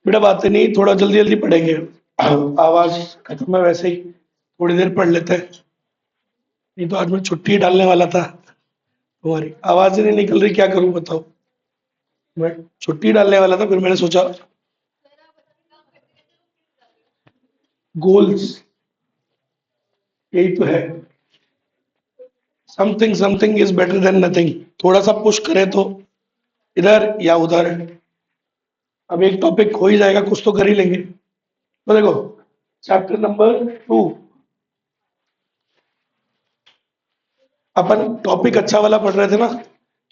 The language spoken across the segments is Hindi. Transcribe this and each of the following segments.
बेटा बातें नहीं, थोड़ा जल्दी जल्दी पढ़ेंगे। आवाज खत्म है वैसे ही, थोड़ी देर पढ़ लेते हैं। नहीं तो आज मैं छुट्टी डालने वाला था। तुम्हारी आवाज ही नहीं निकल रही, क्या करूं बताओ। मैं छुट्टी डालने वाला था, फिर मैंने सोचा गोल्स यही तो है। Something something is better than nothing. थोड़ा सा पुश करें तो इधर या उधर। अब एक टॉपिक हो ही जाएगा, कुछ तो कर ही लेंगे। तो देखो, चैप्टर नंबर 2, अपन टॉपिक अच्छा वाला पढ़ रहे थे ना।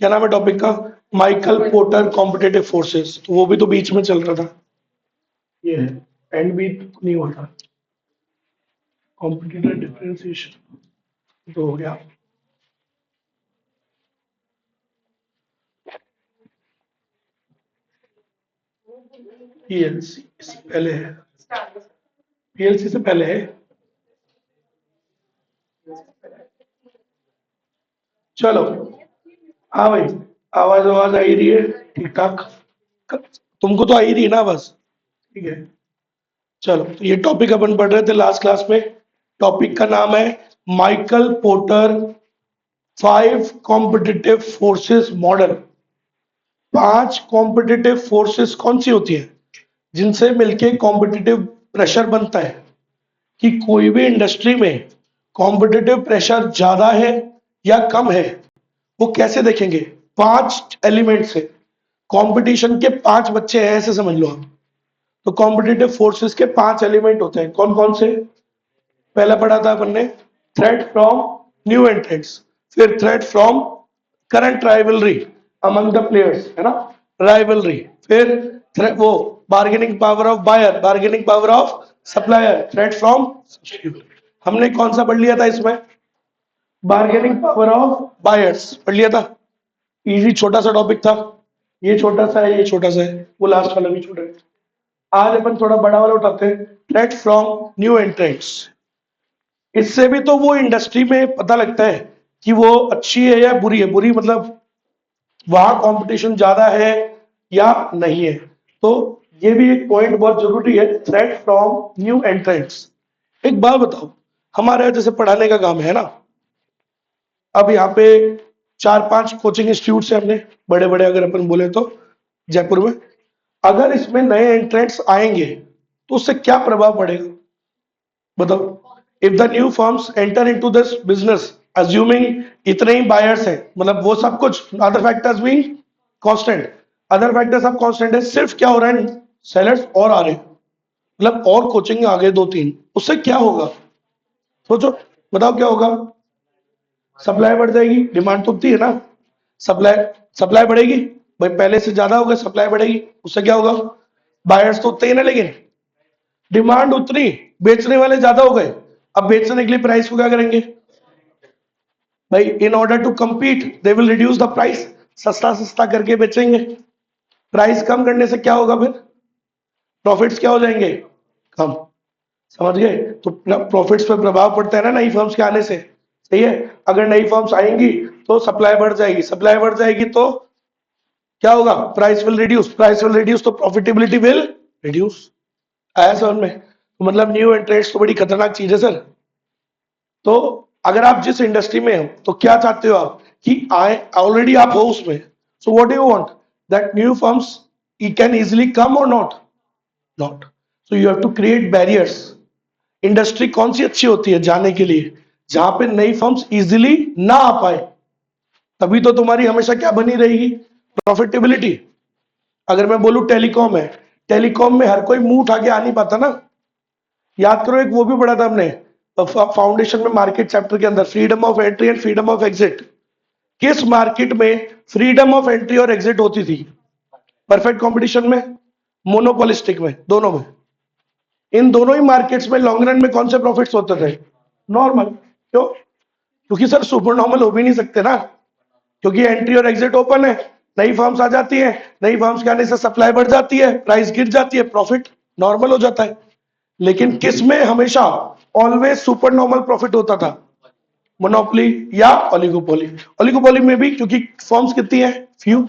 क्या नाम है टॉपिक का? Michael porter competitive forces. तो वो भी तो बीच में चल रहा था। ये है, एंड भी नहीं हुआ था। कॉम्पिटेटिव डिफरेंशिएशन तो हो गया। पीएलसी से पहले है, पीएलसी से पहले है। चलो, हाँ भाई, आवाज आवाज आ ही रही है ठीक ठाक। तुमको तो आ ही रही है ना आवाज? ठीक है। चलो, तो ये टॉपिक अपन पढ़ रहे थे लास्ट क्लास में। टॉपिक का नाम है Michael porter 5 competitive forces model. 5 competitive forces कौन सी होती है जिनसे मिलके कॉम्पिटिटिव प्रेशर बनता है? कि कोई भी इंडस्ट्री में कॉम्पिटिटिव प्रेशर ज्यादा है या कम है, वो कैसे देखेंगे? 5 एलिमेंट से। कंपटीशन के 5 बच्चे हैं ऐसे समझ लो आप। तो कॉम्पिटिटिव फोर्सेस के 5 एलिमेंट होते हैं, कौन कौन से? पहला पढ़ा था अपन ने, थ्रेट फ्रॉम न्यू एंट्रेंट्स। फिर threat from current rivalry among the players, है ना, राइवलरी। फिर वो bargaining power of buyer, bargaining power of supplier, threat from substitute. हमने कौन सा पढ़ लिया था इसमें? बार्गेनिंग पावर ऑफ बायर्स पढ़ लिया था। इजी छोटा सा टॉपिक था। ये छोटा सा है, ये छोटा सा है, वो लास्ट वाला भी छोटा है। आज अपन थोड़ा बड़ा वाला उठाते हैं, थ्रेट फ्रॉम न्यू एंट्रेंट्स। इससे भी तो वो इंडस्ट्री में पता लगता है कि वो अच्छी है या बुरी है। बुरी मतलब वहां कंपटीशन ज्यादा है या नहीं है। तो ये भी एक पॉइंट बहुत जरूरी है, थ्रेट फ्रॉम न्यू एंट्रेंट्स। एक बात बताओ, हमारे यहाँ जैसे पढ़ाने का काम है ना, अब यहाँ पे 4-5 कोचिंग इंस्टीट्यूट है अपने, बड़े बड़े अगर अपन बोले तो जयपुर में। अगर इसमें नए एंट्रेंट्स आएंगे तो उससे क्या प्रभाव पड़ेगा बताओ? If the new firms enter into this business assuming इतने ही बायर्स हैं, मतलब वो सब कुछ अदर फैक्टर्स भी कांस्टेंट, अदर फैक्टर्स सब कांस्टेंट है, सिर्फ क्या हो रहा है, सेलर्स और आ रहे हैं, मतलब और कोचिंग आ गए 2-3, उससे क्या होगा? सोचो, बताओ क्या होगा? सप्लाई बढ़ जाएगी, डिमांड तो उतनी है ना। सप्लाई सप्लाई बढ़ेगी भाई, पहले से ज्यादा होगा, सप्लाई बढ़ेगी, उससे क्या होगा? बायर्स तो उतने ही ना, लेकिन डिमांड उतनी, बेचने वाले ज्यादा हो गए। अब बेचने के लिए प्राइस को क्या करेंगे भाई? In order to compete they will reduce the price. सस्ता सस्ता करके बेचेंगे। प्राइस कम करने से क्या होगा फिर? प्रॉफिट्स क्या हो जाएंगे? कम। समझ गए? तो प्रॉफिट्स पे प्रभाव पड़ता है ना नई फर्म्स के आने से। सही है। अगर नई फर्म्स आएंगी तो सप्लाई बढ़ जाएगी, सप्लाई बढ़ जाएगी तो क्या होगा? Price will reduce, price will reduce तो प्रॉफिटेबिलिटी विल रिड्यूस। आया समझ में? तो मतलब न्यू एंट्रेंट्स तो बड़ी खतरनाक चीज है सर। तो अगर आप जिस इंडस्ट्री में हो तो क्या चाहते हो आप कि आए, ऑलरेडी आप हो उसमें, so what do you want? That new firms can easily come or not? Not. So you have to create barriers. Industry कौन सी अच्छी होती है जाने के लिए? जहां पे नई फर्म्स इजीली ना आ पाए। तभी तो तुम्हारी हमेशा क्या बनी रहेगी? प्रॉफिटेबिलिटी। अगर मैं बोलूं टेलीकॉम है, टेलीकॉम में हर कोई मुंह उठा के आ नहीं पाता ना। याद करो, एक वो भी पढ़ा था हमने फाउंडेशन में मार्केट चैप्टर के अंदर, freedom of entry and freedom of exit. किस मार्केट में फ्रीडम ऑफ एंट्री और एग्जिट होती थी? परफेक्ट कंपटीशन में, मोनोपोलिस्टिक में, दोनों में। इन दोनों ही मार्केट्स में लॉन्ग रन में कौन से प्रॉफिट्स होते थे? नॉर्मल। क्यों? क्योंकि सर सुपर नॉर्मल हो भी नहीं सकते ना, क्योंकि एंट्री और एग्जिट ओपन है। नई फर्म्स आ जाती है, नई फर्म्स के आने से सप्लाई बढ़ जाती है, प्राइस गिर जाती है, प्रॉफिट नॉर्मल हो जाता है। लेकिन किस में हमेशा ऑलवेज सुपर नॉर्मल प्रॉफिट होता था? मोनोपोली या ओलिगोपोली। ओलिगोपोली में भी क्योंकि फर्म्स कितनी है? फ्यू,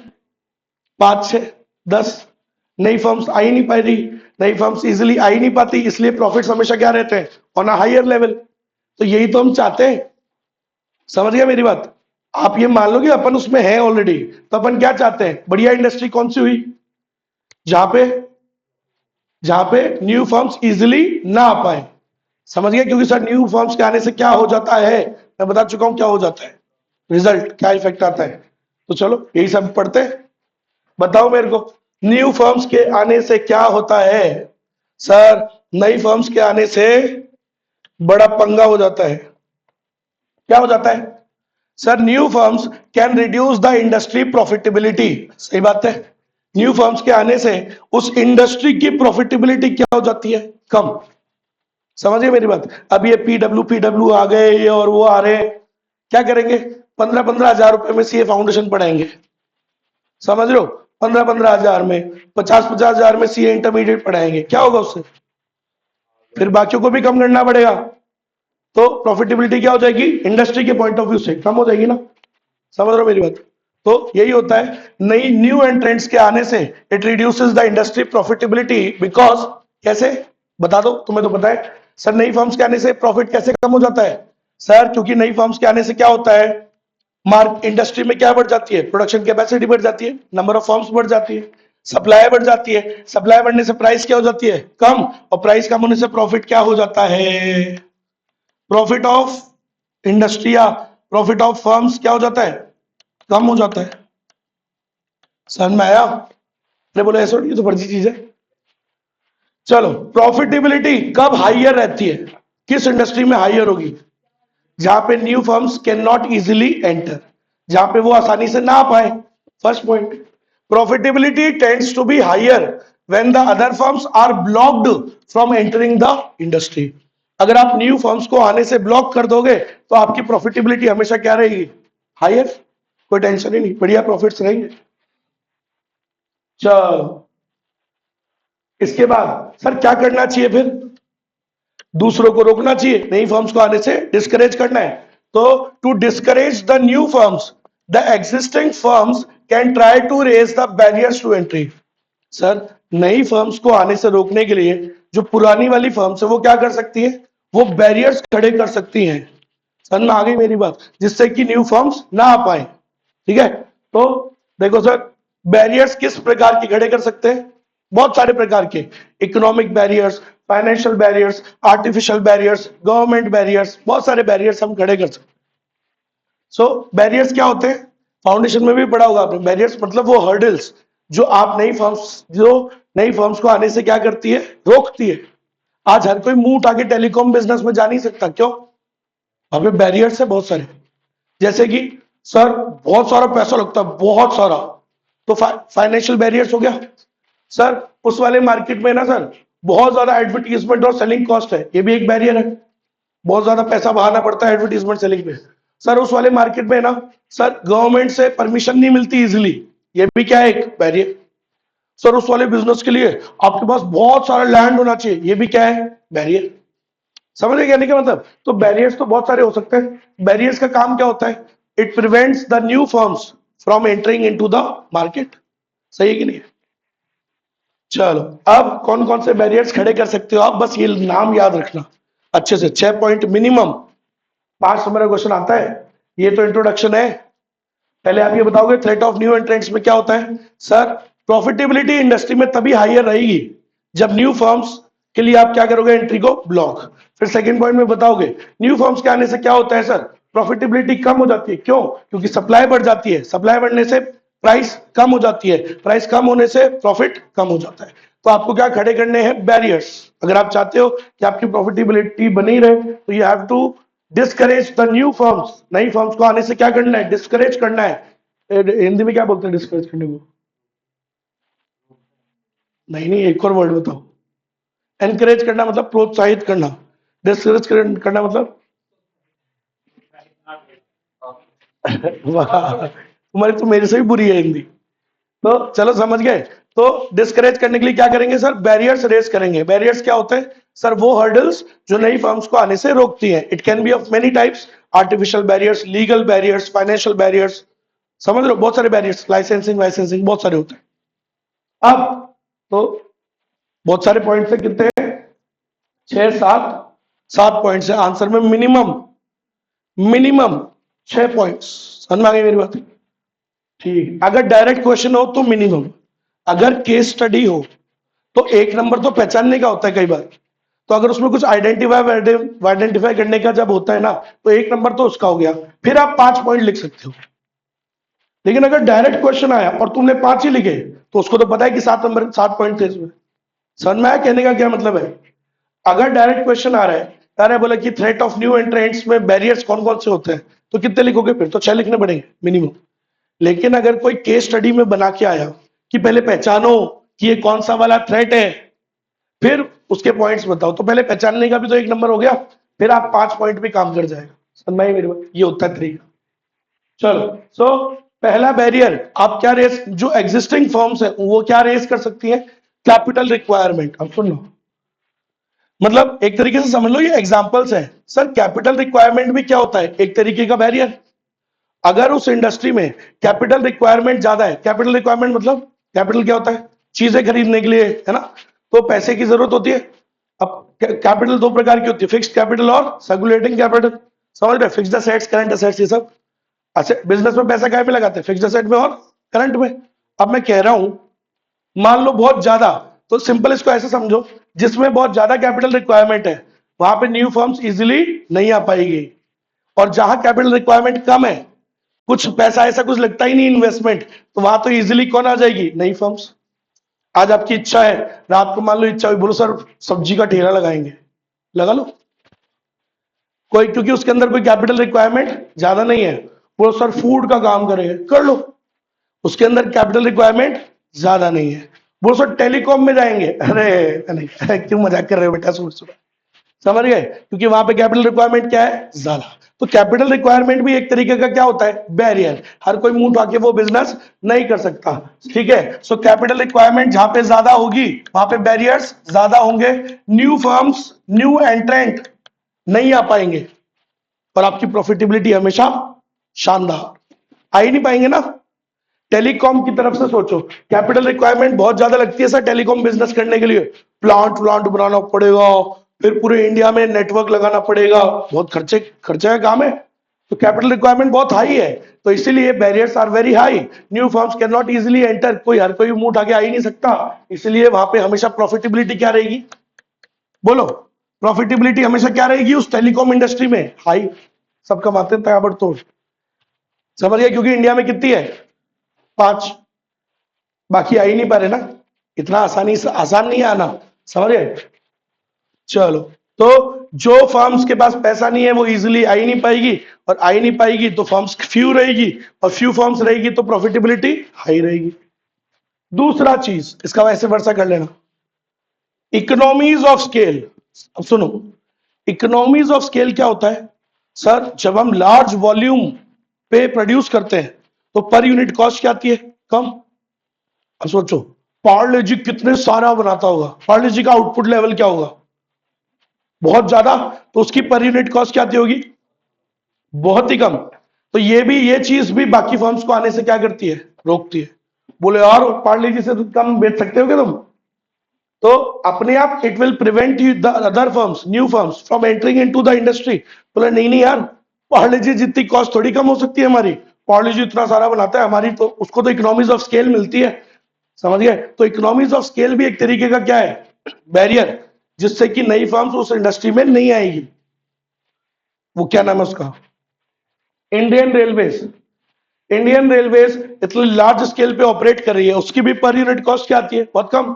5-6-10। नई फर्म्स आ ही नहीं पा रही, नई फर्म्स इजिली आ ही नहीं पाती, इसलिए प्रॉफिट्स हमेशा क्या रहते हैं, ऑन अ हायर लेवल। तो यही तो हम चाहते हैं। समझ गया मेरी बात? आप ये मान लो कि अपन उसमें है ऑलरेडी, तो अपन क्या चाहते हैं, बढ़िया इंडस्ट्री कौन सी हुई, जहां पे न्यू फर्म्स इजिली ना आ पाए। समझ गए? क्योंकि सर न्यू फर्म्स के आने से क्या हो जाता है, मैं बता चुका हूं क्या हो जाता है, रिजल्ट क्या इफेक्ट आता है। तो चलो यही सब पढ़ते हैं। बताओ मेरे को, न्यू फर्म्स के आने से क्या होता है? सर नई फर्म्स के आने से बड़ा पंगा हो जाता है। क्या हो जाता है? Sir new firms can reduce the industry profitability. सही बात है। न्यू फर्म्स के आने से उस इंडस्ट्री की प्रॉफिटेबिलिटी क्या हो जाती है, कम। समझिए मेरी बात? अब ये पीडब्ल्यू आ गए, ये और वो आ रहे हैं, क्या करेंगे, 15-15 हजार रुपए में सीए फाउंडेशन पढ़ाएंगे। समझ रहे हो? 15-15 हजार में, 50-50 हजार में सीए इंटरमीडिएट पढ़ाएंगे, क्या होगा उससे? फिर बाकियों को भी कम करना पड़ेगा, तो प्रॉफिटेबिलिटी क्या हो जाएगी, इंडस्ट्री के पॉइंट ऑफ व्यू से कम हो जाएगी ना। समझ रहे हो मेरी बात? तो यही होता है, नई न्यू एंट्रेंट्स के आने से it reduces the industry profitability, because कैसे, बता दो, तुम्हें तो पता है। सर नई फर्म्स के आने से प्रॉफिट कैसे कम हो जाता है? सर क्योंकि नई फर्म्स के आने से क्या होता है, मार्क इंडस्ट्री में क्या बढ़ जाती है, प्रोडक्शन कैपेसिटी बढ़ जाती है, नंबर ऑफ फर्म्स बढ़ जाती है, सप्लाई बढ़ जाती है, सप्लाई बढ़ने से प्राइस क्या हो जाती है, कम, और प्राइस कम होने से प्रॉफिट क्या हो जाता है, प्रॉफिट ऑफ इंडस्ट्री या प्रॉफिट ऑफ फर्म्स क्या हो जाता है, कम हो जाता है। समझ में आया? अरे बोले ऐसा ये तो फर्जी चीज है। चलो, प्रॉफिटेबिलिटी कब हाइयर रहती है, किस इंडस्ट्री में हाइयर होगी, जहां पे new firms can not easily enter, जहां पे वो आसानी से ना आ पाए। First point, profitability tends to be higher when the other firms are blocked from entering the industry. अगर आप न्यू फर्म्स को आने से ब्लॉक कर दोगे तो आपकी प्रॉफिटेबिलिटी हमेशा क्या रहेगी, हाइयर। कोई टेंशन ही नहीं, बढ़िया प्रॉफिट्स रहेंगे। चलो, इसके बाद सर क्या करना चाहिए फिर, दूसरों को रोकना चाहिए, नई फर्म्स को आने से डिस्करेज करना है। तो to discourage the new firms, the existing firms can try to raise the barriers to entry. Sir नई फर्म्स को आने से रोकने के लिए जो पुरानी वाली फर्म्स है वो क्या कर सकती है, वो बैरियर्स खड़े कर सकती हैं। समझ में आ गई मेरी बात? जिससे कि न्यू फर्म्स ना आ पाए। ठीक है, तो देखो सर, बैरियर्स किस प्रकार के खड़े कर सकते हैं, बहुत सारे प्रकार के, economic barriers, financial barriers, artificial barriers, government barriers, बहुत सारे बैरियर्स हम खड़े कर सकते हैं। सो बैरियर्स क्या होते हैं, फाउंडेशन में भी पढ़ा होगा आपने, बैरियर्स मतलब वो हर्डल्स जो आप नई फर्म्स को आने से क्या करती है, रोकती है। आज हर कोई मुंह उठा के टेलीकॉम बिजनेस में जा नहीं सकता, क्यों, वहां पे बैरियर्स है बहुत सारे। जैसे कि सर बहुत सारा पैसा लगता है, बहुत सारा, तो फाइनेंशियल बैरियर्स हो गया। सर उस वाले मार्केट में ना सर बहुत ज्यादा एडवर्टीजमेंट और सेलिंग कॉस्ट है, ये भी एक बैरियर है, बहुत ज्यादा पैसा बहाना पड़ता है एडवर्टीजमेंट सेलिंग पे। सर उस वाले मार्केट में ना सर गवर्नमेंट से परमिशन नहीं मिलती इजिली, ये भी क्या है, एक बैरियर। सर उस वाले बिजनेस के लिए आपके पास बहुत सारा लैंड होना चाहिए, ये भी क्या है, बैरियर। समझ गए कहने का मतलब? तो बैरियर्स तो बहुत सारे हो सकते हैं। बैरियर्स का काम क्या होता है, it prevents the new firms from entering into the market. सही है कि नहीं? चलो, अब कौन कौन से बैरियर्स खड़े कर सकते हो आप, बस ये नाम याद रखना अच्छे से, 6 पॉइंट मिनिमम, 5 नंबर का क्वेश्चन आता है। ये तो इंट्रोडक्शन है। पहले आप ये बताओगे थ्रेट ऑफ न्यू एंट्रेंट्स में क्या होता है। सर प्रॉफिटेबिलिटी इंडस्ट्री में तभी हाइयर रहेगी जब न्यू फर्म्स के लिए आप क्या करोगे, एंट्री को ब्लॉक। फिर सेकंड पॉइंट में बताओगे न्यू फर्म्स के आने से क्या होता है सर, प्रॉफिटेबिलिटी कम हो जाती है, क्यों, क्योंकि सप्लाई बढ़ जाती है, सप्लाई बढ़ने से प्राइस कम हो जाती है, प्राइस कम होने से प्रॉफिट कम हो जाता है। तो आपको क्या खड़े करने हैं, बैरियर्स। अगर आप चाहते हो कि आपकी प्रॉफिटेबिलिटी बनी रहे तो you have to discourage the new firms, नई फर्म्स को आने से क्या करना है, डिस्करेज करना है। हिंदी में क्या बोलते हैं डिस्करेज करने को, नहीं नहीं एक और वर्ड बताओ। एनकरेज करना मतलब प्रोत्साहित करना, डिस्करेज करना मतलब वाह, तुम्हारी तो मेरे से भी बुरी है हिंदी। तो चलो समझ गए। तो डिस्करेज करने के लिए क्या करेंगे सर, बैरियर्स रेस करेंगे। बैरियर्स क्या होते हैं सर, वो हर्डल्स जो नई फर्म्स को आने से रोकती हैं। It can be of many types, artificial barriers, legal barriers, financial barriers, समझ लो बहुत सारे बैरियर्स, लाइसेंसिंग बहुत सारे होते हैं। अब तो बहुत सारे पॉइंट्स है, कितने हैं? 6 7 पॉइंट्स है आंसर में, मिनिमम मिनिमम 6 पॉइंट्स। समझ में आ गई मेरी बात? ठीक, अगर डायरेक्ट क्वेश्चन हो तो मिनिमम, अगर केस स्टडी हो तो 1 नंबर तो पहचानने का होता है कई बार, तो अगर उसमें कुछ आइडेंटिफाई करने का जब होता है ना, तो 1 नंबर तो उसका हो गया, फिर आप 5 पॉइंट लिख सकते हो। लेकिन अगर डायरेक्ट क्वेश्चन आया और तुमने 5 ही लिखे, तो उसको तो पता है कि 7 नंबर 7 पॉइंट थे इसमें। समझ में आया कहने का क्या मतलब है? अगर डायरेक्ट क्वेश्चन आ रहा है, यार बोला कि थ्रेट ऑफ न्यू एंट्रेंट्स में बैरियर्स कौन कौन से होते हैं, तो कितने लिखोगे? फिर तो 6 लिखने पड़ेंगे मिनिमम। लेकिन अगर कोई केस स्टडी में बना के आया कि पहले पहचानो कि ये कौन सा वाला थ्रेट है, फिर उसके पॉइंट्स बताओ, तो पहले पहचानने का भी तो 1 नंबर हो गया, फिर आप 5 पॉइंट भी काम कर जाएगा। समझ में आई मेरी बात? ये होता है तरीका। चलो, सो पहला बैरियर आप क्या रेस, जो एग्जिस्टिंग फर्म्स है वो क्या रेस कर सकती है? Capital requirement. अब सुन लो, मतलब एक तरीके से समझ लो, ये एग्जांपल्स हैं सर। कैपिटल रिक्वायरमेंट भी क्या होता है? एक तरीके का बैरियर। अगर उस इंडस्ट्री में कैपिटल रिक्वायरमेंट ज्यादा है, कैपिटल रिक्वायरमेंट मतलब कैपिटल क्या होता है? चीजें खरीदने के लिए, है ना? तो पैसे की जरूरत होती है। अब कैपिटल 2 प्रकार की होती है, फिक्स्ड कैपिटल और सर्कुलेटिंग कैपिटल। समझ रहे? फिक्स्ड असेट्स, करंट असेट्स, ये सब। अच्छा, बिजनेस में पैसा क्या पे लगाते हैं? फिक्स्ड असेट में और करंट में। अब मैं कह रहा हूं, मान लो बहुत ज्यादा, तो सिंपल इसको ऐसे समझो, जिसमें बहुत ज्यादा कैपिटल रिक्वायरमेंट है वहां पे न्यू फर्म्स इजीली नहीं आ पाएगी, और जहां कैपिटल रिक्वायरमेंट कम है, कुछ पैसा ऐसा कुछ लगता ही नहीं इन्वेस्टमेंट, तो वहां तो इजीली कौन आ जाएगी? नई फर्म्स। आज आपकी इच्छा है, रात को मान लो इच्छा हुई, बोलो सर सब्जी का ठेला लगाएंगे, लगा लो। कोई, क्योंकि उसके अंदर कोई कैपिटल रिक्वायरमेंट ज्यादा नहीं है, बोलो सर फूड का काम करेंगे, कर लो, उसके अंदर कैपिटल रिक्वायरमेंट ज्यादा नहीं है। बोलो सर टेलीकॉम में जाएंगे, अरे नहीं, अरे क्यों मजाक कर रहे हो बेटा, सुबह। समझ गए? क्योंकि वहां पे कैपिटल रिक्वायरमेंट क्या है? ज्यादा। तो कैपिटल रिक्वायरमेंट भी एक तरीके का क्या होता है? बैरियर। हर कोई मुंह उठा के वो बिजनेस नहीं कर सकता, ठीक है? सो कैपिटल रिक्वायरमेंट जहां पे ज्यादा होगी वहां पे बैरियर्स ज्यादा होंगे, न्यू फर्म्स, न्यू एंट्रेंट नहीं आ पाएंगे, और आपकी प्रॉफिटेबिलिटी हमेशा शानदार। आ ही नहीं पाएंगे ना। टेलीकॉम की तरफ से सोचो, कैपिटल रिक्वायरमेंट बहुत ज्यादा लगती है सर टेलीकॉम बिजनेस करने के लिए, प्लांट प्लांट बनाना पड़ेगा, फिर पूरे इंडिया में नेटवर्क लगाना पड़ेगा, बहुत खर्चे का काम है, तो कैपिटल रिक्वायरमेंट बहुत हाई है, तो इसीलिए barriers are very high. New firms can not easily enter, कोई हर कोई मुंह उठा के आ ही नहीं सकता, इसलिए वहां पे हमेशा प्रॉफिटेबिलिटी क्या रहेगी? बोलो, प्रॉफिटेबिलिटी हमेशा क्या रहेगी उस टेलीकॉम इंडस्ट्री में? हाई। सब कमाते हैं ताबड़तोड़। समझ गया? क्योंकि इंडिया में कितनी है? 5, बाकी आ ही नहीं पा रहे ना, इतना आसान नहीं है आना। समझ गए? चलो, तो जो फर्म्स के पास पैसा नहीं है वो इजीली आ ही नहीं पाएगी, और आ ही नहीं पाएगी तो फर्म्स फ्यू रहेगी, और फ्यू फर्म्स रहेगी तो प्रॉफिटेबिलिटी हाई रहेगी। दूसरा चीज, इसका वैसे वर्षा कर लेना, इकोनॉमीज ऑफ स्केल। अब सुनो, इकोनॉमीज ऑफ स्केल क्या होता है? सर जब हम लार्ज वॉल्यूम पे प्रोड्यूस करते हैं तो पर यूनिट कॉस्ट क्या आती है? कम। अब सोचो, पार्ले जी कितने सारा बनाता होगा, पार्ले जी का आउटपुट लेवल क्या होगा? बहुत ज्यादा, तो उसकी पर यूनिट कॉस्ट क्या आती होगी? बहुत ही कम। तो ये चीज भी बाकी फर्म्स को आने से क्या करती है? रोकती है। बोले यार पार्ले जी से तो कम बेच सकते हो क्या तुम? तो अपने आप it will prevent you the other firms, new firms from entering into the industry. बोले नहीं नहीं यार, पार्ले जी जितनी कॉस्ट थोड़ी कम हो सकती है हमारी, पार्ले जी इतना सारा बनाता है, हमारी तो उसको तो इकोनॉमीज ऑफ स्केल मिलती है। समझ गए? तो इकोनॉमीज ऑफ स्केल भी एक तरीके का क्या है? बैरियर, जिससे कि नई फर्म्स उस इंडस्ट्री में नहीं आएगी। वो क्या नाम है उसका? Indian railways. इंडियन रेलवेज इतने लार्ज स्केल पे ऑपरेट कर रही है, उसकी भी पर यूनिट कॉस्ट क्या आती है? बहुत कम।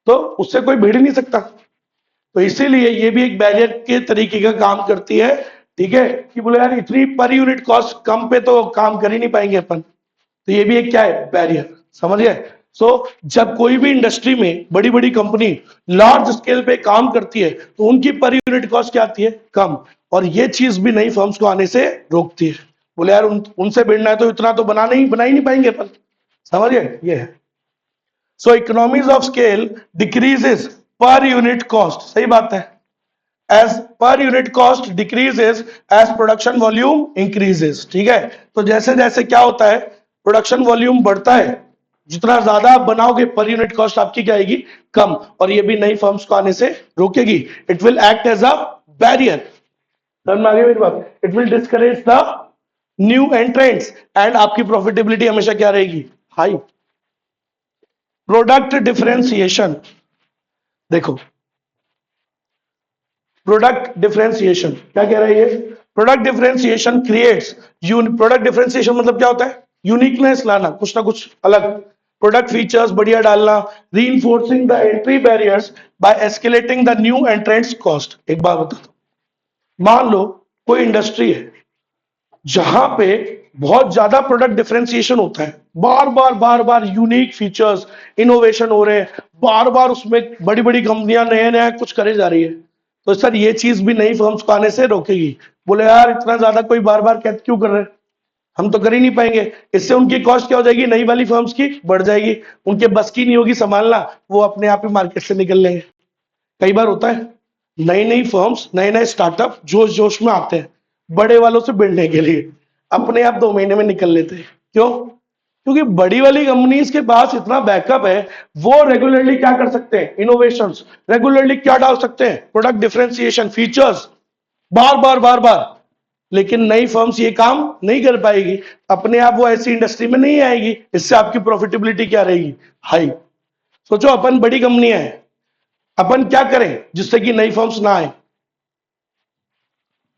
तो उससे कोई भिड़ नहीं सकता, तो इसीलिए ये भी एक बैरियर के तरीके का काम करती है। ठीक है, कि बोले यार इतनी पर यूनिट कॉस्ट कम पे तो काम कर ही नहीं पाएंगे अपन, तो ये भी एक क्या है? बैरियर। समझ गए? सो जब कोई भी इंडस्ट्री में बड़ी बड़ी कंपनी लार्ज स्केल पे काम करती है तो उनकी पर यूनिट कॉस्ट क्या आती है? कम। और ये चीज भी नई फर्म्स को आने से रोकती है। बोले यार उनसे भिड़ना है तो इतना तो बना ही नहीं पाएंगे अपन। समझ गए? ये है। So economies of scale decreases per unit cost. सही बात है। As per unit cost decreases as production volume increases. ठीक है, तो जैसे जैसे क्या होता है, प्रोडक्शन वॉल्यूम बढ़ता है, जितना ज्यादा आप बनाओगे पर यूनिट कॉस्ट आपकी क्या आएगी, कम, और ये भी नई फर्म्स को आने से रोकेगी। It will act as a barrier, समझ में आ गई मेरी बात, it will discourage the new entrants, and आपकी प्रॉफिटेबिलिटी हमेशा क्या रहेगी, हाई। प्रोडक्ट डिफरेंशिएशन, देखो प्रोडक्ट डिफरेंशिएशन क्या कह रहा है ये, product differentiation creates, product differentiation मतलब क्या होता है, यूनिकनेस लाना, कुछ ना कुछ अलग, प्रोडक्ट फीचर्स बढ़िया डालना, reinforcing the entry barriers by escalating the new entrants cost. एक बात बता दो, मान लो कोई इंडस्ट्री है जहां पे बहुत ज्यादा प्रोडक्ट डिफरेंशिएशन होता है, बार बार यूनिक फीचर्स, इनोवेशन हो रहे हैं, बार बार उसमें बड़ी बड़ी कंपनियां नया नया कुछ करे जा रही है, तो सर ये चीज भी नई फर्म्स को आने से रोकेगी। बोले यार इतना ज्यादा कोई बार बार क्या क्यों कर रहे हैं, हम तो कर ही नहीं पाएंगे, इससे उनकी कॉस्ट क्या हो जाएगी, नई वाली फर्म्स की बढ़ जाएगी, उनके बस की नहीं होगी संभालना, वो अपने आप ही मार्केट से निकल लेंगे। कई बार होता है नई नई फर्म्स, नए नए स्टार्टअप जोश जोश में आते हैं बड़े वालों से भिड़ने के लिए, अपने आप 2 महीने में निकल लेते हैं। क्यों? क्योंकि बड़ी वाली कंपनीज के पास इतना बैकअप है, वो रेगुलरली क्या कर सकते हैं, इनोवेशंस, रेगुलरली क्या डाल सकते हैं, प्रोडक्ट डिफरेंशिएशन फीचर्स, बार बार। लेकिन नई फर्म्स ये काम नहीं कर पाएगी, अपने आप वो ऐसी इंडस्ट्री में नहीं आएगी, इससे आपकी प्रॉफिटेबिलिटी क्या रहेगी, हाई। सोचो अपन बड़ी कंपनियां हैं, अपन क्या करें जिससे कि नई फर्म्स ना आए,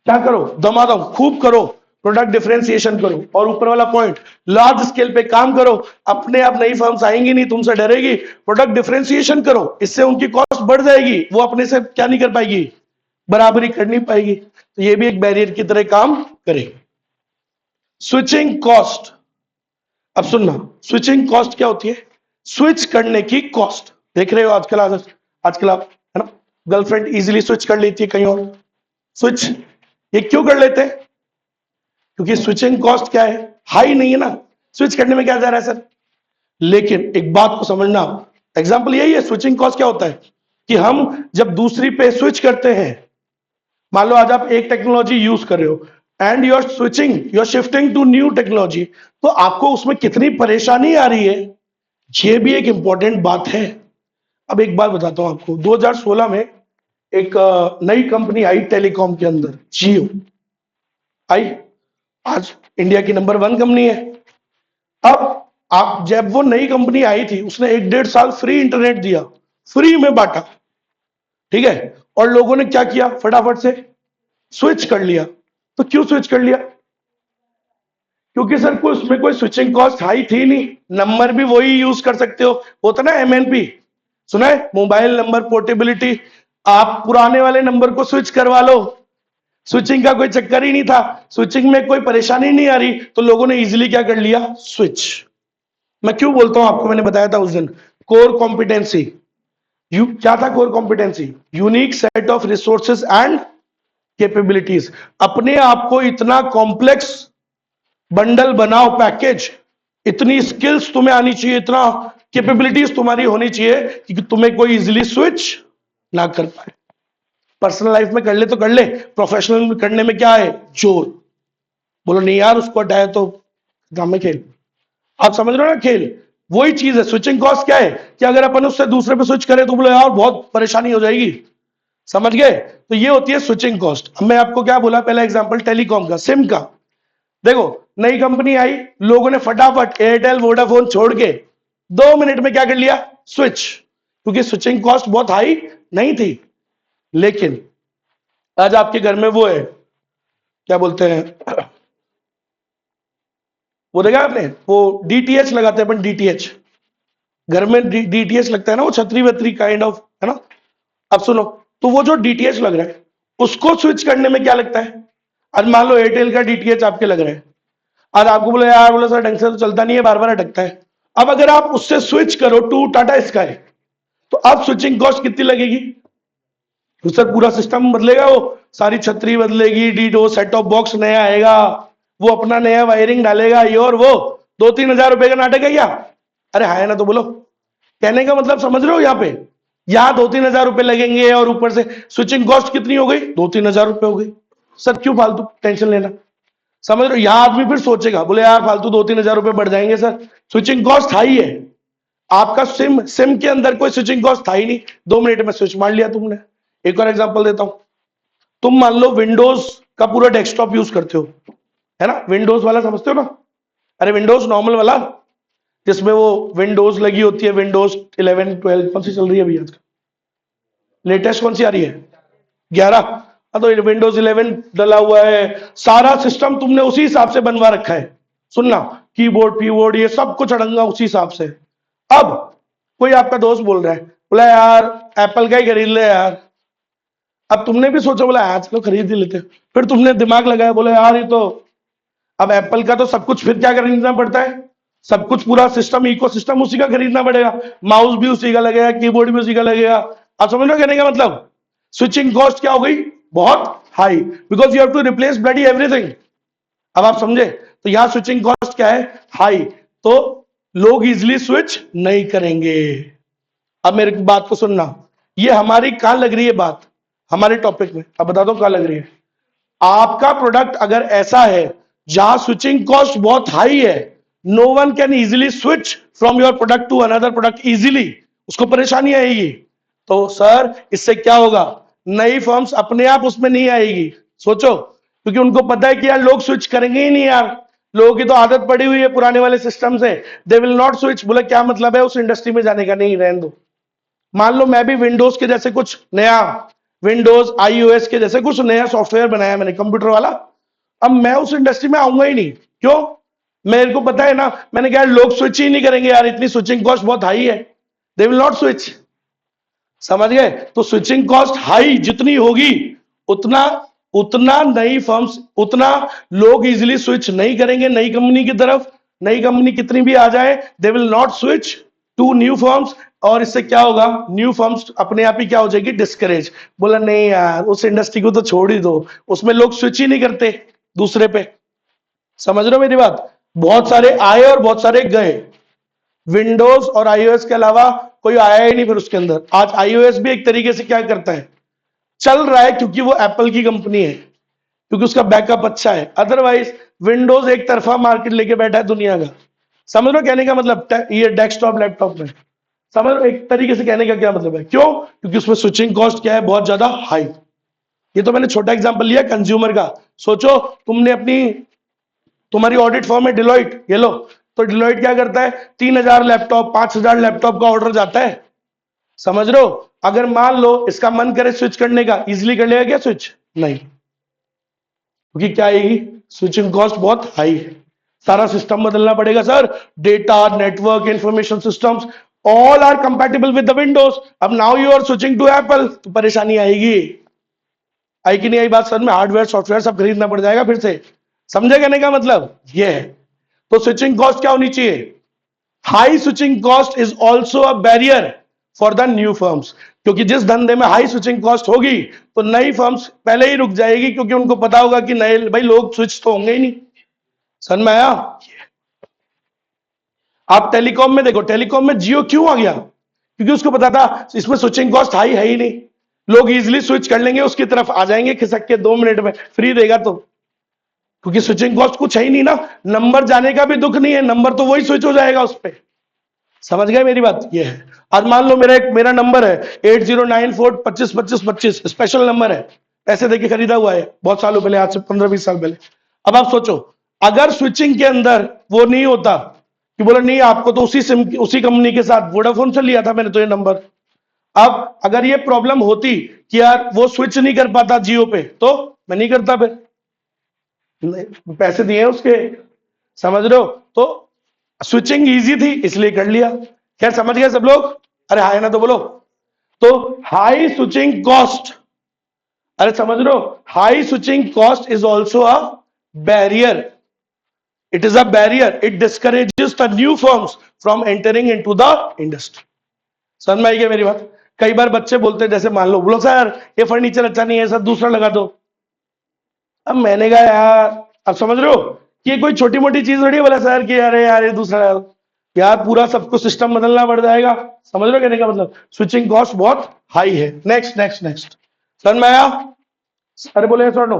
क्या करो, दमादम खूब करो, प्रोडक्ट डिफरेंशिएशन करो, और ऊपर वाला पॉइंट लार्ज स्केल पे काम करो, अपने आप नई फर्म्स आएंगी नहीं, तुमसे डरेगी, प्रोडक्ट डिफरेंशिएशन करो, इससे उनकी कॉस्ट बढ़ जाएगी, वो अपने से क्या नहीं कर पाएगी, बराबरी कर नहीं पाएगी, तो ये भी एक बैरियर की तरह काम करेगी। स्विचिंग कॉस्ट, अब सुनना, स्विचिंग कॉस्ट क्या होती है, स्विच करने की कॉस्ट। देख रहे हो आजकल आजकल आप, है ना, गर्लफ्रेंड इजीली स्विच कर लेती है कहीं और, स्विच ये क्यों कर लेते हैं, क्योंकि स्विचिंग कॉस्ट क्या है, हाई नहीं है ना, स्विच करने में क्या जा रहा है सर। लेकिन एक बात को समझना, एग्जांपल यही है, स्विचिंग कॉस्ट क्या होता है कि हम जब दूसरी पे स्विच करते हैं, मान लो आज आप एक टेक्नोलॉजी यूज कर रहे हो and you are switching, you are shifting to new technology, तो आपको उसमें कितनी परेशानी आ रही है, ये भी एक इंपॉर्टेंट बात है। अब एक बात बताता हूं आपको, 2016 में एक नई कंपनी आई टेलीकॉम के अंदर, जियो आई, आज इंडिया की नंबर 1 कंपनी है। अब आप, जब वो नई कंपनी आई थी, उसने 1-1.5 साल फ्री इंटरनेट दिया, फ्री में बांटा, ठीक है, और लोगों ने क्या किया, फटाफट से स्विच कर लिया। तो क्यों स्विच कर लिया, क्योंकि सर कोई उसमें कोई स्विचिंग कॉस्ट हाई थी नहीं, नंबर भी वही यूज कर सकते हो, होता ना एमएनपी, सुना है, मोबाइल नंबर पोर्टेबिलिटी, आप पुराने वाले नंबर को स्विच करवा लो, स्विचिंग का कोई चक्कर ही नहीं था, स्विचिंग में कोई परेशानी नहीं आ रही, तो लोगों ने इजीली क्या कर लिया, स्विच। मैं क्यों बोलता हूं आपको, मैंने बताया था उस दिन, कोर कॉम्पिटेंसी, क्या था core competency, unique set of resources and capabilities, अपने आप को इतना कॉम्प्लेक्स बंडल बनाओ, पैकेज, इतनी स्किल्स तुम्हें आनी चाहिए, इतना कैपेबिलिटीज तुम्हारी होनी चाहिए कि तुम्हें कोई इजीली स्विच ना कर पाए। पर्सनल लाइफ में कर ले तो कर ले, प्रोफेशनल करने में क्या है, जोर, बोलो नहीं यार उसको हटाया तो ड्रामे खेल, आप समझ रहे हो ना खेल, वही चीज है। स्विचिंग कॉस्ट क्या है कि अगर अपन उससे दूसरे पे स्विच करें तो बोलो यार बहुत परेशानी हो जाएगी, समझ गए, तो ये होती है स्विचिंग कॉस्ट। अब मैं आपको क्या बोला, पहला एग्जांपल टेलीकॉम का, सिम का, देखो नई कंपनी आई, लोगों ने फटाफट एयरटेल वोडाफोन छोड़ के 2 मिनट में क्या कर लिया, स्विच, क्योंकि स्विचिंग कॉस्ट बहुत हाई नहीं थी। लेकिन आज आपके घर में वो है, क्या बोलते हैं, वो देखा आपने, वो डीटीएच लगाते हैं अपन, डीटीएच घर में डीटीएच लगता है ना, वो छतरी वतरी काइंड ऑफ, है ना। अब सुनो, तो वो जो डीटीएच लग रहा है उसको स्विच करने में क्या लगता है, आज मान लो एयरटेल का डीटीएच आपके लग रहा है, आज आपको बोले यार, बोले सर ढंग से तो चलता नहीं है, बार बार अटकता है। अब अगर आप उससे स्विच करो टू टाटा स्काई, तो अब स्विचिंग कॉस्ट कितनी लगेगी, तो सर पूरा सिस्टम बदलेगा, वो सारी छतरी बदलेगी, डीडो सेट टॉप बॉक्स नया आएगा, वो अपना नया वायरिंग डालेगा, ये और वो, 2-3 हजार रुपए का नाटक है क्या, अरे हाँ ना, तो बोलो, कहने का मतलब समझ रहे हो, यहाँ पे यहाँ 2-3 हजार रुपए लगेंगे, और ऊपर से स्विचिंग कॉस्ट कितनी हो गई, 2-3 हजार रुपए हो गई। सर क्यों फालतू टेंशन लेना, समझ रहे हो, यहां आदमी फिर सोचेगा, बोले यार फालतू 2-3 हजार रुपए बढ़ जाएंगे सर, स्विचिंग कॉस्ट हाई है, आपका सिम के अंदर कोई स्विचिंग कॉस्ट था ही नहीं, 2 मिनट में स्विच मार लिया तुमने। एक और एग्जांपल देता हूं, तुम मान लो विंडोज का पूरा डेस्कटॉप यूज करते हो, है ना, विंडोज वाला समझते हो ना, अरे विंडोज नॉर्मल वाला जिसमें वो विंडोज लगी होती है, विंडोज 11 12 कौन सी चल रही है अभी आजकल, लेटेस्ट कौन सी आ रही है, 11। तो विंडोज 11 डला हुआ है, सारा सिस्टम तुमने उसी हिसाब से बनवा रखा है, सुनना, कीबोर्ड कीबोर्ड ये सब कुछ अड़ंगा उसी हिसाब से। अब कोई आपका दोस्त बोल रहा है, बोला यार एप्पल का ही खरीद ले यार। अब तुमने भी सोचा, बोला यार चलो खरीद ही लेते, फिर तुमने दिमाग लगाया, बोला यार ये तो, अब एप्पल का तो सब कुछ फिर क्या खरीदना पड़ता है, सब कुछ पूरा सिस्टम इको सिस्टम उसी का खरीदना पड़ेगा, माउस भी उसी का लगेगा, कीबोर्ड भी उसी का लगेगा। आप समझ लो कहने का मतलब, स्विचिंग कॉस्ट क्या हो गई, बहुत high, because you have to replace bloody everything. अब आप समझे, तो यहां स्विचिंग कॉस्ट क्या है, हाई, तो लोग इजिली स्विच नहीं करेंगे। अब मेरी बात को सुनना, ये हमारी कहां लग रही है बात, हमारे टॉपिक में, अब बता दो कहां लग रही है। आपका प्रोडक्ट अगर ऐसा है जहां स्विचिंग कॉस्ट बहुत हाई है, no one can easily switch from your product to another product easily, उसको परेशानी आएगी। तो सर इससे क्या होगा, नई फर्म्स अपने आप उसमें नहीं आएगी, सोचो, क्योंकि उनको पता है कि यार लोग स्विच करेंगे ही नहीं यार, लोगों की तो आदत पड़ी हुई है पुराने वाले सिस्टम से, दे विल नॉट स्विच। बोले क्या मतलब है उस इंडस्ट्री में जाने का, नहीं रहने दो। मान लो मैं भी विंडोज के जैसे कुछ नया, विंडोज आईओएस के जैसे कुछ नया सॉफ्टवेयर बनाया मैंने कंप्यूटर वाला, अब मैं उस इंडस्ट्री में आऊंगा ही नहीं, क्यों, मेरे को पता है ना, मैंने कहा लोग स्विच ही नहीं करेंगे यार, इतनी स्विचिंग कॉस्ट बहुत हाई है, दे विल नॉट स्विच। समझ गए, तो स्विचिंग कॉस्ट हाई जितनी होगी उतना उतना नई फर्म्स, उतना लोग इजीली स्विच नहीं करेंगे नई कंपनी की तरफ, नई कंपनी कितनी भी आ जाए they will not switch to new firms, और इससे क्या होगा, न्यू फर्म्स अपने आप ही क्या हो जाएगी, डिस्करेज। बोला नहीं यार उस इंडस्ट्री को तो छोड़ ही दो, उसमें लोग स्विच ही नहीं करते दूसरे पे। समझ रहे हो मेरी बात, बहुत सारे आए और बहुत सारे गए, विंडोज और आईओएस के अलावा कोई आया ही नहीं फिर उसके अंदर। आज आईओएस भी एक तरीके से क्या करता है, चल रहा है क्योंकि वो एप्पल की कंपनी है, क्योंकि उसका बैकअप अच्छा है, अदरवाइज विंडोज एक तरफा मार्केट लेके बैठा है दुनिया का। समझ लो कहने का मतलब, ये डेस्कटॉप लैपटॉप में, समझ लो एक तरीके से कहने का क्या मतलब है, क्यों, क्योंकि उसमें स्विचिंग कॉस्ट क्या है, बहुत ज्यादा हाई। ये तो मैंने छोटा एग्जांपल लिया कंज्यूमर का। सोचो तुमने अपनी, तुम्हारी ऑडिट फॉर्म है डिलॉइट, ये लो, तो डिलॉइट क्या करता है, 3,000 लैपटॉप 5,000 लैपटॉप का ऑर्डर जाता है, समझ रहे हो, अगर मान लो इसका मन करे स्विच करने का, इजिली कर लेगा क्या स्विच, नहीं, क्योंकि क्या आएगी, स्विचिंग कॉस्ट बहुत हाई है, सारा सिस्टम बदलना पड़ेगा sir, data network information systems all are compatible with the Windows. अब now you are switching to Apple, तो परेशानी आएगी, आई कि नहीं आई बात, सर में हार्डवेयर सॉफ्टवेयर सब खरीदना पड़ जाएगा फिर से। समझे कहने का मतलब ये है, तो स्विचिंग कॉस्ट क्या होनी चाहिए, high switching cost is also a barrier for the new firms, क्योंकि जिस धंधे में हाई स्विचिंग कॉस्ट होगी तो नई फर्म्स पहले ही रुक जाएगी, क्योंकि उनको पता होगा कि नए भाई लोग स्विच तो होंगे ही नहीं। समझ में आया, आप टेलीकॉम में देखो, टेलीकॉम में जियो क्यों आ गया, क्योंकि उसको पता था इसमें स्विचिंग कॉस्ट हाई है ही नहीं, लोग इजिली स्विच कर लेंगे, उसकी तरफ आ जाएंगे खिसक के, 2 मिनट में फ्री देगा तो, क्योंकि स्विचिंग कॉस्ट कुछ है ही नहीं ना, नंबर जाने का भी दुख नहीं है, नंबर तो वही स्विच हो जाएगा उस पर। समझ गए मेरी बात, ये है। आज मान लो मेरा नंबर है 8094252525, स्पेशल नंबर है, पैसे देके खरीदा हुआ है बहुत सालों पहले, आज से 15-20 साल पहले। अब आप सोचो अगर स्विचिंग के अंदर वो नहीं होता कि बोला नहीं आपको तो उसी कंपनी के साथ, वोडाफोन से लिया था मैंने तो ये नंबर, अब अगर ये प्रॉब्लम होती कि यार वो स्विच नहीं कर पाता जियो पे, तो मैं नहीं करता फिर, पैसे दिए उसके, समझ रहे हो, तो स्विचिंग इजी थी इसलिए कर लिया। खैर समझ गए सब लोग, अरे हाय ना तो बोलो, तो हाई स्विचिंग कॉस्ट, अरे समझ रहे हो, high switching cost is also a barrier, it is a barrier, it discourages the new firms from entering into the industry. समझ में आई क्या मेरी बात, कई बार बच्चे बोलते हैं, जैसे मान लो बोलो सर ये फर्नीचर अच्छा नहीं है सर दूसरा लगा दो, अब मैंने कहा यार, अब समझ रहे हो कि ये कोई छोटी मोटी चीज थोड़ी है, बोला सर कि अरे यार ये दूसरा यार पूरा सबको सिस्टम बदलना पड़ जाएगा। समझ रहे हो कहने का मतलब, स्विचिंग कॉस्ट बहुत हाई है। नेक्स्ट नेक्स्ट नेक्स्ट, समझ में आया, अरे बोले सर नो,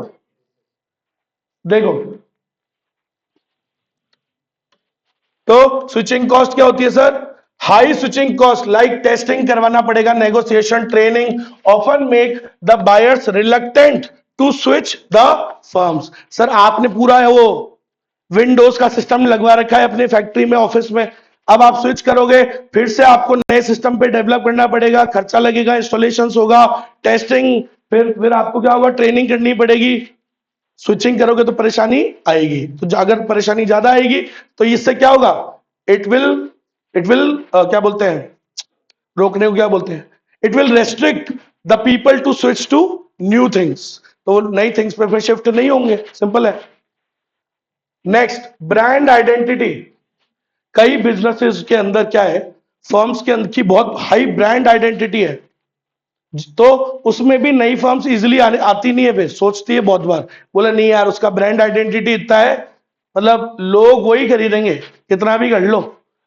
देखो तो स्विचिंग कॉस्ट क्या होती है sir, high switching cost like testing करवाना पड़ेगा, negotiation, training often make the buyers reluctant to switch the firms. Sir आपने पूरा है वो विंडोज का सिस्टम लगवा रखा है अपनी फैक्ट्री में, ऑफिस में, अब आप स्विच करोगे फिर से आपको नए सिस्टम पे डेवलप करना पड़ेगा, खर्चा लगेगा, इंस्टॉलेशन होगा, टेस्टिंग, फिर आपको क्या होगा, ट्रेनिंग करनी पड़ेगी। स्विचिंग करोगे तो परेशानी आएगी, तो अगर परेशानी ज्यादा आएगी तो इससे क्या होगा, इट विल क्या बोलते हैं, रोकने को क्या बोलते हैं, it will restrict the people to switch to new things, तो नई थिंग्स पे फिर शिफ्ट नहीं होंगे, सिंपल है। Next, brand identity. कई बिजनेसेस के अंदर क्या है, फर्म्स के अंदर की बहुत हाई ब्रांड आइडेंटिटी है, तो उसमें भी नई फर्म्स इजीली आती नहीं है, फिर सोचती है बहुत बार, बोले नहीं यार उसका ब्रांड आइडेंटिटी इतना है, मतलब लोग वही खरीदेंगे, कितना भी कर लो,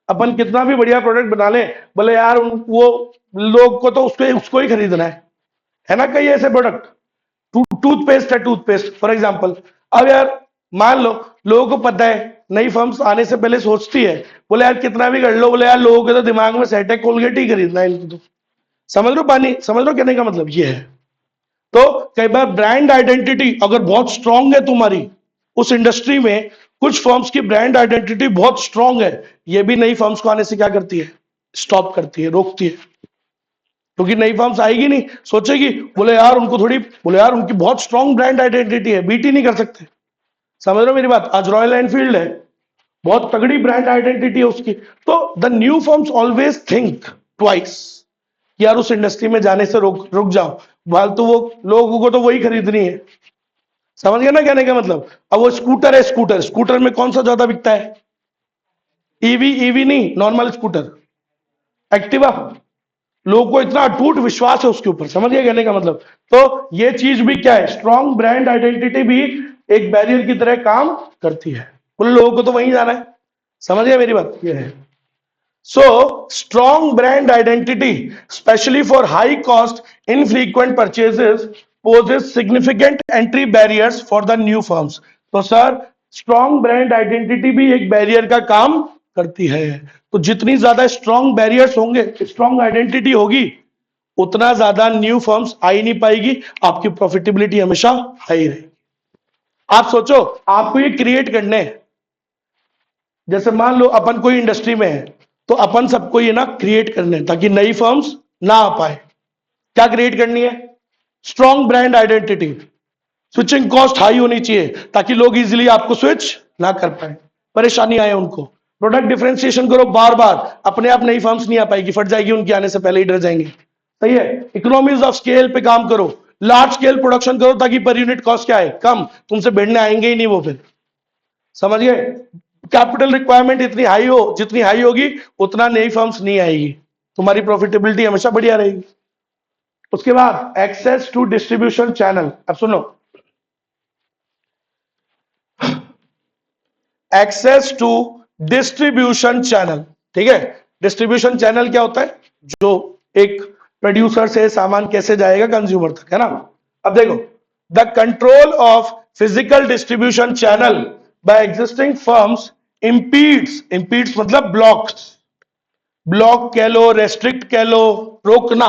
अपन कितना भी बढ़िया प्रोडक्ट बना ले, बोले यार वो लोग को तो उसको ही खरीदना है ना। कई ऐसे प्रोडक्ट, टूथपेस्ट है, टूथपेस्ट फॉर एग्जाम्पल, अब यार मान लो लोगों को पता है, नई फर्म्स आने से पहले सोचती है, बोले यार कितना भी कर लो, बोले यार लोगों के तो दिमाग में सेट है कोलगेट ही खरीदना है इनको, तो समझ लो पानी, समझ लो कहने का मतलब ये है। तो कई बार ब्रांड आइडेंटिटी अगर बहुत स्ट्रांग है तुम्हारी उस इंडस्ट्री में, कुछ फर्म्स की ब्रांड आइडेंटिटी बहुत स्ट्रांग है, ये भी नई फर्म्स को आने से क्या करती है, स्टॉप करती है, रोकती है, क्योंकि नई फर्म्स आएगी नहीं, सोचेगी बोले यार उनको थोड़ी, बोले यार उनकी बहुत स्ट्रांग ब्रांड आइडेंटिटी है, बीट ही नहीं कर सकते। समझ रहे हो मेरी बात, आज रॉयल एनफील्ड है, बहुत तगड़ी ब्रांड आइडेंटिटी है उसकी, तो the new firms always think twice, यार उस इंडस्ट्री में जाने से रुक जाओ, फालतू वो लोगों को तो वही खरीदनी है। समझ गए ना कहने का मतलब। अब वो स्कूटर है, स्कूटर में कौन सा ज्यादा बिकता है, ईवी नहीं, नॉर्मल स्कूटर, एक्टिवा, लोगों को इतना अटूट विश्वास है उसके ऊपर, समझ गए कहने का मतलब। तो ये चीज भी क्या है, स्ट्रॉन्ग ब्रांड आइडेंटिटी भी एक बैरियर की तरह काम करती है, उन लोगों को तो वहीं जाना है, समझ गए मेरी बात, ये है। So, strong brand identity, especially for high cost, infrequent purchases, poses significant entry barriers for the new firms. तो सर, strong brand identity भी एक बैरियर का काम करती है, तो जितनी ज्यादा स्ट्रॉन्ग बैरियर्स होंगे, स्ट्रॉन्ग आइडेंटिटी होगी, उतना ज्यादा न्यू फर्म्स आ ही नहीं पाएगी, आपकी प्रॉफिटेबिलिटी हमेशा हाई रहेगी। आप सोचो, आपको ये क्रिएट करने, जैसे मान लो अपन कोई इंडस्ट्री में है, तो अपन सबको ये ना क्रिएट करने ताकि नई फर्म्स ना आ पाए। क्या क्रिएट करनी है, strong brand identity, switching cost high होनी चाहिए ताकि लोग इजीली आपको स्विच ना कर पाए, परेशानी आए उनको, प्रोडक्ट डिफरेंशिएशन करो बार बार, अपने आप नई फर्म्स नहीं आ पाएगी, फट जाएगी, उनके आने से पहले ही डर जाएंगे, सही है। इकोनॉमीज ऑफ स्केल पे काम करो, लार्ज स्केल प्रोडक्शन करो ताकि पर यूनिट कॉस्ट क्या है, कम, तुमसे भिड़ने आएंगे ही नहीं वो, फिर समझ गए। कैपिटल रिक्वायरमेंट इतनी हाई हो, जितनी हाई होगी उतना नई फर्म्स नहीं आएगी, तुम्हारी प्रॉफिटेबिलिटी हमेशा बढ़िया रहेगी। उसके बाद एक्सेस टू डिस्ट्रीब्यूशन चैनल, अब सुनो, एक्सेस टू डिस्ट्रीब्यूशन चैनल, ठीक है। डिस्ट्रीब्यूशन चैनल क्या होता है, जो एक प्रोड्यूसर से सामान कैसे जाएगा कंज्यूमर तक, है ना। अब देखो, the control of physical distribution channel by existing firms impedes मतलब ब्लॉक कह लो, रेस्ट्रिक्ट कह लो, रोकना,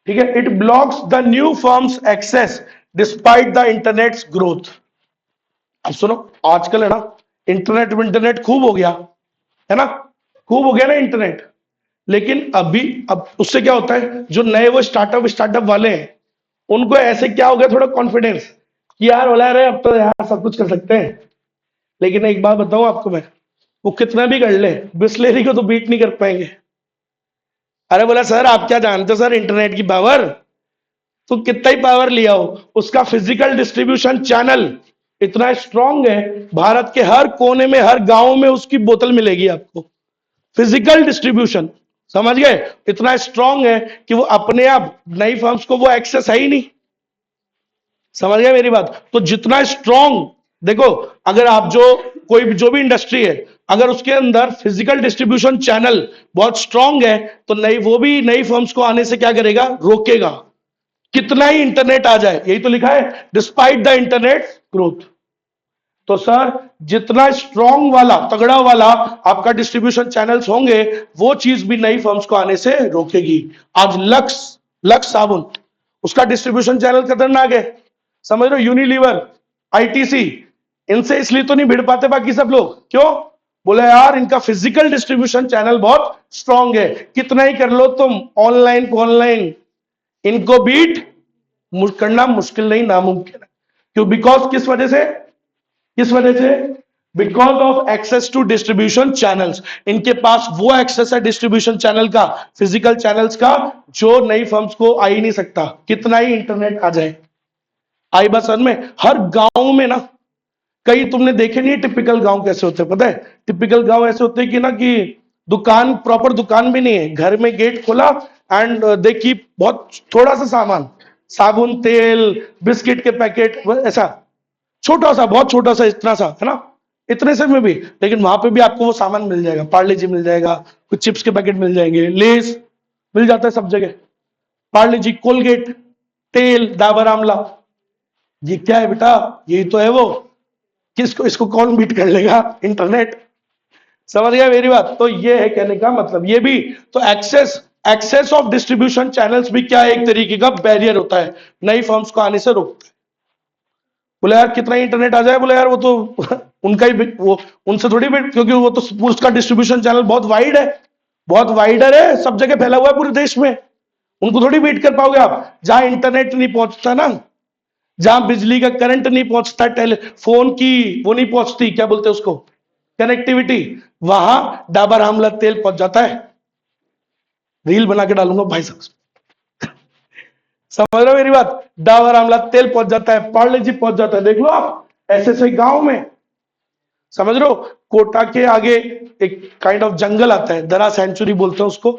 ठीक है। It blocks the new firms access despite the internet's growth. अब सुनो, आजकल है ना इंटरनेट खूब हो गया, है ना, खूब हो गया ना इंटरनेट, लेकिन अब उससे क्या होता है, जो नए वो स्टार्टअप वाले हैं, उनको ऐसे क्या हो गया, थोड़ा कॉन्फिडेंस कि यार बोला रहे अब तो यार सब कुछ कर सकते हैं। लेकिन एक बात बताऊं आपको मैं, वो कितना भी कर ले, बिस्लेरी को तो बीट नहीं कर पाएंगे। अरे बोला सर आप क्या जानते हो सर इंटरनेट की पावर, तो कितना ही पावर लिया हो, उसका फिजिकल डिस्ट्रीब्यूशन चैनल इतना स्ट्रांग है, भारत के हर कोने में, हर गांव में उसकी बोतल मिलेगी आपको, फिजिकल डिस्ट्रीब्यूशन, समझ गए, इतना स्ट्रांग है कि वो अपने आप नई फर्म्स को वो एक्सेस है ही नहीं, समझ गए मेरी बात। तो जितना स्ट्रांग, देखो अगर आप जो भी इंडस्ट्री है, अगर उसके अंदर फिजिकल डिस्ट्रीब्यूशन चैनल बहुत स्ट्रांग है, तो नई फर्म्स को आने से क्या करेगा, रोकेगा, कितना ही इंटरनेट आ जाए, यही तो लिखा है, डिस्पाइट द इंटरनेट ग्रोथ। तो सर जितना स्ट्रॉन्ग वाला तगड़ा वाला आपका डिस्ट्रीब्यूशन चैनल्स होंगे, वो चीज भी नई फर्म्स को आने से रोकेगी। आज लक्स लक्स साबुन, उसका डिस्ट्रीब्यूशन चैनल खतरनाक है, समझ रहे हो। यूनिलीवर, आईटीसी, इनसे इसलिए तो नहीं भिड़ पाते बाकी सब लोग, क्यों? बोले यार इनका फिजिकल डिस्ट्रीब्यूशन चैनल बहुत स्ट्रांग है, कितना ही कर लो तुम ऑनलाइन को ऑनलाइन, इनको बीट करना मुश्किल नहीं नामुमकिन है। क्यों? बिकॉज किस वजह से? किस वजह से? Because of access to distribution channels. इनके पास वो एक्सेस है डिस्ट्रीब्यूशन चैनल का, फिजिकल चैनल्स का, जो नई फर्म्स को आ ही नहीं सकता, कितना ही इंटरनेट आ जाए। आई बात समझ में? हर गांव में ना, कई तुमने देखे नहीं टिपिकल गांव कैसे होते हैं, पता है? टिपिकल गांव ऐसे होते हैं कि ना कि दुकान, प्रॉपर दुकान भी नहीं है, घर में गेट खोला एंड देखी बहुत थोड़ा सा सामान, साबुन, तेल, बिस्किट के पैकेट, ऐसा छोटा सा, बहुत छोटा सा, इतना सा है ना, इतने से में भी, लेकिन वहां पे भी आपको वो सामान मिल जाएगा, पार्ले जी मिल जाएगा, कुछ चिप्स के पैकेट मिल जाएंगे, लेस मिल जाता है सब जगह, पार्ले जी, कोलगेट, तेल, डाबर आमला। ये क्या है बेटा? यही तो है वो। किसको, इसको कौन बीट कर लेगा? इंटरनेट। समझ गया मेरी बात? तो ये है कहने का मतलब, ये भी तो एक्सेस ऑफ डिस्ट्रीब्यूशन चैनल्स भी क्या है, एक तरीके का बैरियर होता है, नई फर्म्स को आने से रोकता है। बोले यार कितना ही इंटरनेट आ जाए, बोले यार वो तो उनका ही, वो उनसे थोड़ी बीट, क्योंकि वो तो उसका डिस्ट्रीब्यूशन चैनल बहुत वाइड है, बहुत वाइडर है, सब जगह फैला हुआ है पूरे देश में, उनको थोड़ी बीट कर पाओगे आप। जहां इंटरनेट नहीं पहुंचता ना, जहां बिजली का करंट नहीं पहुंचता, टेलीफोन की वो नहीं पहुंचती, क्या बोलते हैं उसको, कनेक्टिविटी, वहां डाबर आमला तेल पहुंच जाता है। रील बना के डालूंगा भाई साहब, समझ रहे हो मेरी बात? डाबर आमला तेल पहुंच जाता है, पार्ले जी पहुंच जाता है, देख लो आप ऐसे ऐसे गांव में, समझ रहे हो। कोटा के आगे एक काइंड ऑफ जंगल आता है, दरा सेंचुरी बोलते हैं उसको,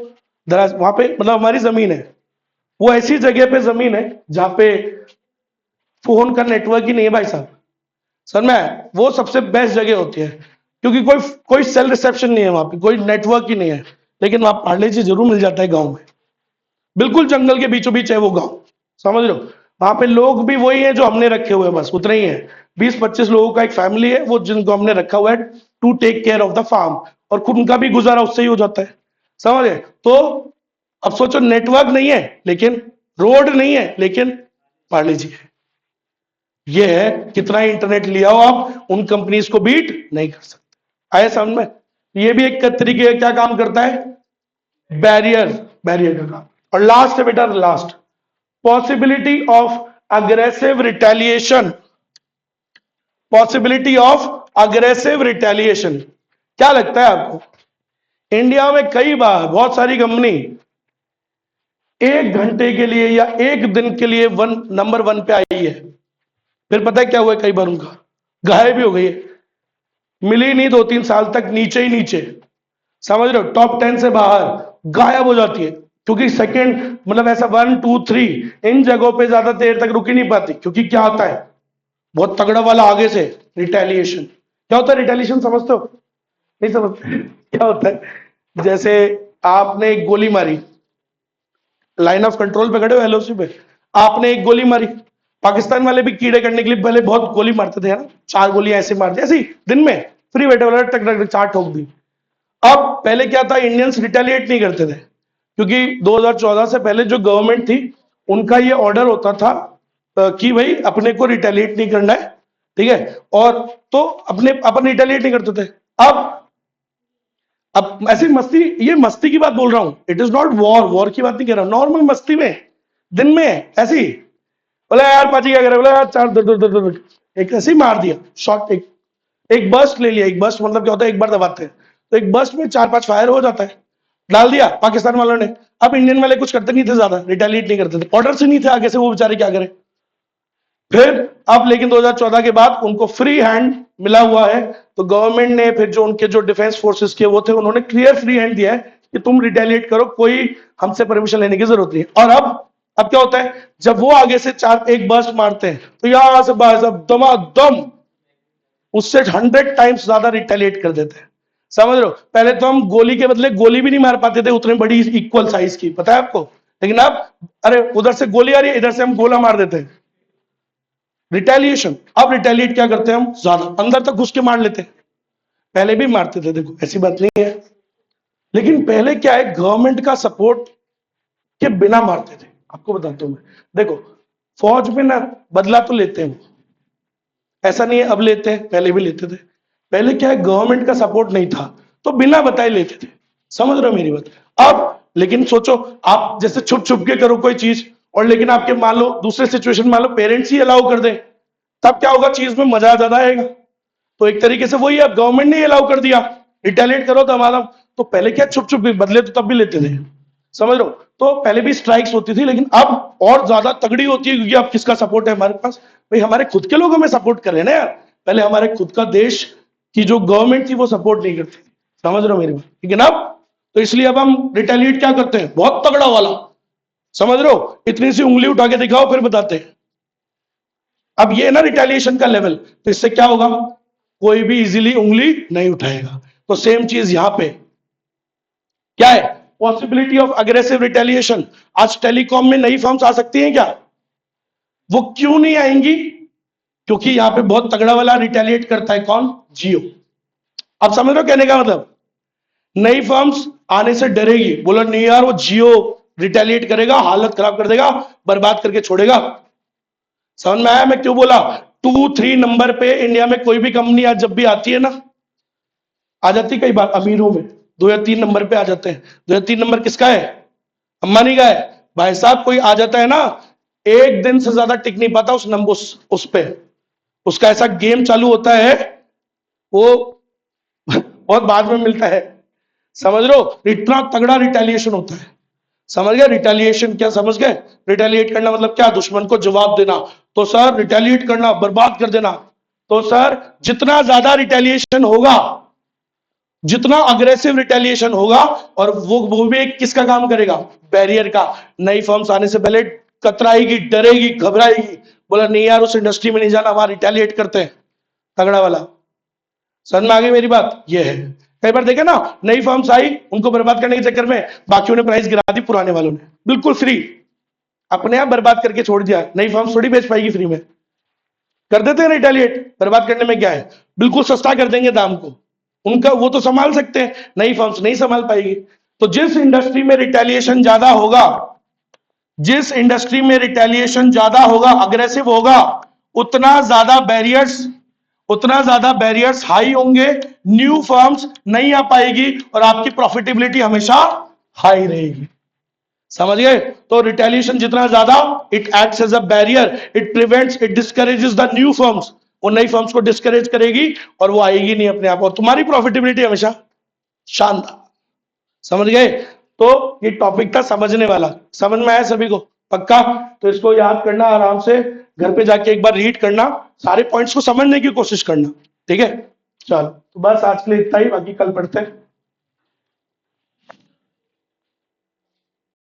दरा, वहां पे मतलब हमारी जमीन है, वो ऐसी जगह पे जमीन है जहां पे फोन का नेटवर्क ही नहीं है भाई साहब। सर में वो सबसे बेस्ट जगह होती है, क्योंकि कोई कोई सेल रिसेप्शन नहीं है वहां पे, कोई नेटवर्क ही नहीं है, लेकिन वहां पार्ले जी जरूर मिल जाता है गांव में, बिल्कुल जंगल के बीचों बीच है वो गांव, समझ लो। वहां पे लोग भी वही है जो हमने रखे हुए हैं, बस उतने ही है, 20-25 लोगों का एक फैमिली है, वो जिनको हमने रखा हुआ है to take care of the firm, और खुद उनका भी गुजारा उससे ही हो जाता है, समझ गए? तो अब सोचो, नेटवर्क नहीं है लेकिन, रोड नहीं है लेकिन पार्ले जी है। ये है, कितना ही इंटरनेट लिया हो आप, उन कंपनीज को बीट नहीं कर सकते। आए समझ में? ये भी एक तरीके का क्या काम करता है, बैरियर, बैरियर का काम। और लास्ट है बेटा, last, possibility of aggressive retaliation, possibility of aggressive retaliation. क्या लगता है आपको, इंडिया में कई बार बहुत सारी कंपनी 1 घंटे के लिए या 1 दिन के लिए नंबर 1 पे आई है, फिर पता है क्या हुआ, कई बार उनका गायब भी हो गई है, मिली नहीं 2-3 साल तक, नीचे ही नीचे, समझ रहे हो, टॉप 10 से बाहर गायब हो जाती है, क्योंकि सेकंड मतलब ऐसा 1, 2, 3 इन जगहों पे ज्यादा देर तक रुक ही नहीं पाती, क्योंकि क्या आता है बहुत तगड़ा वाला आगे से, रिटेलिएशन। क्या होता है रिटेलिएशन, समझते हो? नहीं समझते? क्या होता है, जैसे आपने एक गोली मारी, लाइन ऑफ कंट्रोल पे खड़े हो, एलओसी पे, आपने एक गोली मारी, पाकिस्तान वाले भी कीड़े करने के लिए पहले बहुत गोली मारते थे ना, 4 गोलियां ऐसे मारते, ऐसी दिन में फ्री बैठे वाला टक टक 4 ठोक दी। अब पहले क्या था, इंडियंस रिटेलिएट नहीं करते थे, क्योंकि 2014 से पहले जो गवर्नमेंट थी उनका ये ऑर्डर होता था कि भाई अपने को रिटेलिएट नहीं करना है, ठीक है, और तो अपन रिटेलिएट नहीं करते थे। अब ऐसी मस्ती, ये मस्ती की बात बोल रहा हूं, इट इज नॉट वॉर की बात नहीं कर रहा हूं, नॉर्मल मस्ती में दिन में ऐसी, बोला यार पाजी क्या करे, बोला यार 4 दर दर दर दर, एक ऐसे ही मार दिया शॉट, एक बर्स्ट ले लिया, एक बर्स्ट मतलब क्या होता है, एक बार दबाते हैं तो एक बर्स्ट में 4-5 फायर हो जाता है, डाल दिया पाकिस्तान वालों ने। अब इंडियन वाले कुछ करते नहीं थे, ज्यादा रिटेलिएट नहीं करते थे, ऑर्डर से नहीं थे आगे से, वो बेचारे क्या करें। फिर अब लेकिन 2014 के बाद उनको फ्री हैंड मिला हुआ है, तो गवर्नमेंट ने फिर जो उनके जो डिफेंस फोर्सेस के वो थे, उन्होंने क्लियर फ्री हैंड दिया है कि तुम रिटेलिएट करो, कोई हमसे परमिशन लेने की जरूरत नहीं है। और अब क्या होता है, जब वो आगे से एक बर्स्ट मारते हैं तो यहां से बाहर सब दमादम उससे 100 टाइम्स ज्यादा रिटेलिएट कर देते हैं, समझ रहे हो। पहले तो हम गोली के बदले गोली भी नहीं मार पाते थे उतनी बड़ी इक्वल साइज की, पता है आपको, लेकिन अब अरे उधर से गोली आ रही है, इधर से हम गोला मार देते हैं, रिटेलिएशन। अब रिटेलिएट क्या करते हैं हम, ज्यादा अंदर तक घुस के मार लेते हैं। पहले भी मारते थे, देखो ऐसी बात नहीं है, लेकिन पहले क्या है, गवर्नमेंट का सपोर्ट के बिना मारते थे। आपको बताता हूं मैं, देखो फौज में ना बदला तो लेते हैं, ऐसा नहीं है अब लेते हैं, पहले भी लेते थे। पहले क्या है, गवर्नमेंट का सपोर्ट नहीं था तो बिना बताए लेते थे, समझ रहे हो मेरी बात। अब लेकिन सोचो, आप जैसे छुप छुप के करो कोई चीज, और लेकिन आपके मान लो दूसरे सिचुएशन, मान लो पेरेंट्स ही अलाउ कर दे, तब क्या होगा, चीज में मजा ज्यादा आएगा। तो एक तरीके से वही, अब गवर्नमेंट ने अलाउ कर दिया, रिटेलिएट करो तो हमारा, तो पहले क्या छुप छुप बदले तो तब भी लेते थे, समझ लो। तो पहले भी स्ट्राइक्स होती थी, लेकिन अब और ज्यादा तगड़ी होती है, क्योंकि अब किसका सपोर्ट है हमारे पास, भाई हमारे खुद के लोग हमें सपोर्ट कर रहे हैं ना यार। पहले हमारे खुद का देश की जो गवर्नमेंट थी वो सपोर्ट नहीं करती थी, समझ रहे हो मेरी बात। लेकिन अब तो इसलिए अब हम रिटेलिएट क्या करते हैं, बहुत तगड़ा वाला, समझ रहे हो, इतनी सी उंगली उठा के दिखाओ फिर बताते हैं। अब ये ना रिटेलिएशन का लेवल, तो इससे क्या होगा, कोई भी इजीली उंगली नहीं उठाएगा। तो सेम चीज यहां पे क्या है, पॉसिबिलिटी ऑफ अग्रेसिव रिटेलिएशन। आज टेलीकॉम में नई फर्म्स आ सकती हैं क्या, वो क्यों नहीं आएंगी, क्योंकि यहां पे बहुत तगड़ा वाला रिटेलिएट करता है, कौन, जियो। अब समझ रहे हो कहने का मतलब, नई फर्म्स आने से डरेगी, बोला नहीं यार वो जियो रिटेलिएट करेगा, हालत खराब कर देगा, बर्बाद करके छोड़ेगा। समझ में आया मैं क्यों बोला, 2-3 नंबर पे इंडिया में कोई भी कंपनी आज जब भी आती है ना, आ जाती कई बार अमीरों में, 2 या 3 नंबर पे आ जाते हैं। 2 या 3 नंबर किसका है, अंबानी का है। भाई साहब कोई आ जाता है ना, एक दिन से ज्यादा टिक नहीं पाता उस नंबर, उस पे उसका ऐसा गेम चालू होता है, वो बहुत बाद में मिलता है, समझ लो, इतना तगड़ा रिटेलिएशन होता है। समझ गए रिटेलिएशन क्या, समझ गए, रिटेलिएट करना मतलब क्या, दुश्मन को जवाब देना। तो सर रिटेलिएट करना, बर्बाद कर देना। तो सर जितना ज्यादा रिटेलिएशन होगा, जितना अग्रेसिव रिटेलिएशन होगा, और वो भी एक किसका काम करेगा, बैरियर का। नई फर्म्स आने से पहले कतराएगी, डरेगी, घबराएगी, बोला नहीं यार उस इंडस्ट्री में नहीं जाना, वहां रिटेलिएट करते हैं, तगड़ा वाला। समझ में आ गई मेरी बात, ये है। कई बार देखे ना, नई फर्म्स आई, उनको बर्बाद करने के चक्कर में बाकियों ने प्राइस गिरा दी, पुराने वालों ने बिल्कुल फ्री, अपने आप बर्बाद करके छोड़ दिया। नई फर्म्स थोड़ी बेच पाएगी फ्री में, कर देते हैं रिटेलिएट, बर्बाद करने में क्या है, बिल्कुल सस्ता कर देंगे दाम को, उनका वो तो संभाल सकते हैं, नई फर्म्स नहीं संभाल पाएगी। तो जिस इंडस्ट्री में रिटेलिएशन ज्यादा होगा, जिस इंडस्ट्री में रिटेलिएशन ज्यादा होगा, अग्रेसिव होगा, उतना ज्यादा बैरियर्स हाई होंगे, न्यू फर्म्स नहीं आ पाएगी, और आपकी प्रॉफिटेबिलिटी हमेशा हाई रहेगी। समझ गए। तो रिटेलिएशन जितना ज्यादा, it acts as a barrier, it prevents, it discourages the new firms, वो नई फर्म्स को डिस्करेज करेगी, और वो आएगी नहीं अपने आप, और तुम्हारी प्रॉफिटेबिलिटी हमेशा शानदार। समझ गए। तो ये टॉपिक था समझने वाला, समझ में आया सभी को, पक्का। तो इसको याद करना, आराम से घर पे जाके एक बार रीड करना, सारे पॉइंट्स को समझने की कोशिश करना, ठीक है। चलो तो बस आज के लिए इतना ही, बाकी कल पढ़ते हैं।